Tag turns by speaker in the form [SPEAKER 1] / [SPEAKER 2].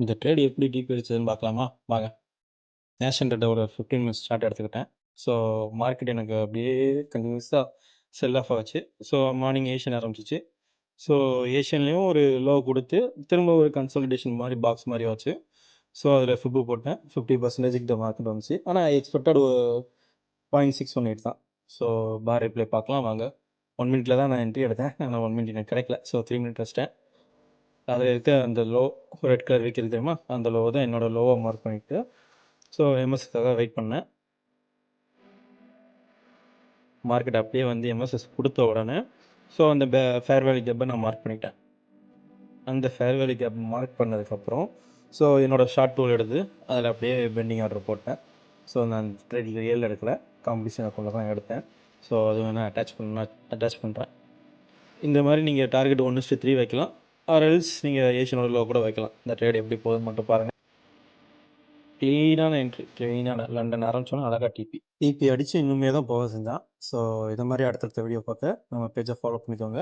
[SPEAKER 1] இந்த ட்ரேட் எப்படி டீப் அடிச்சதுன்னு பார்க்கலாமா? வாங்க. நேஷன் ட்ரேட ஒரு 15 மினிட்ஸ் சார்ட் எடுத்துக்கிட்டேன். ஸோ மார்க்கெட் எனக்கு அப்படியே கன்டினியூஸா செல் ஆஃப் ஆச்சு. ஸோ மார்னிங் ஏஷியன் ஆரம்பிச்சுச்சு. ஸோ ஏஷியன்லேயும் ஒரு லோ கொடுத்து திரும்ப ஒரு கன்சாலிடேஷன் மாதிரி பாக்ஸ் மாதிரி ஆச்சு. ஸோ அதில் ஃபிப்பு போட்டேன். 50% கிட்ட மார்க்கெட் வந்துச்சு. ஆனால் எக்ஸ்பெக்டட் 0.618 தான். ஸோ பார் ரிப்ளை பார்க்கலாம் வாங்க. 1 மினிட்ல தான் நான் என்ட்ரி எடுத்தேன். ஆனால் 1 மினிட் எனக்கு கிடைக்கல. ஸோ 3 மினிட் வச்சிட்டேன். அதில் இருக்க அந்த லோ ரெட் கலர் வைக்கிறது தெரியுமா? அந்த லோ தான் என்னோட லோவை மார்க் பண்ணிட்டு ஸோ எம்எஸ்எஸ்க்காக வெயிட் பண்ணேன். மார்க்கெட் அப்படியே வந்து எம்எஸ்எஸ் கொடுத்த உடனே ஸோ அந்த ஃபேர் வேல்யூ கேப்பை நான் மார்க் பண்ணிட்டேன். அந்த ஃபேர் வேல்யூ கேப் மார்க் பண்ணதுக்கப்புறம் ஸோ என்னோடய ஷார்ட் டூல் எடுத்து அதில் அப்படியே பெண்டிங் ஆர்டர் போட்டேன். ஸோ நான் ட்ரேடிங் ரியல் எடுக்கல, காம்படிஷன் அக்கௌண்ட்டில் தான் எடுத்தேன். ஸோ அது வேணால் அட்டாச் பண்ணுறேன். இந்த மாதிரி நீங்கள் டார்கெட் 1:3 வைக்கலாம். ஆர் எல்ஸ் நீங்கள் ஏஷியனோட லோ கூட வைக்கலாம். இந்த ட்ரேட் எப்படி போகுதுன்னு மட்டும் பாருங்கள். க்ளீனான என்ட்ரி, க்ளீனான லண்டன் ஆரம்பிச்சோன்னா அழகாக டிபி அடித்து இன்னுமே தான் போக செஞ்சான். ஸோ இது மாதிரி அடுத்தடுத்த வீடியோ பார்க்க நம்ம பேஜை ஃபாலோ பண்ணிக்கோங்க.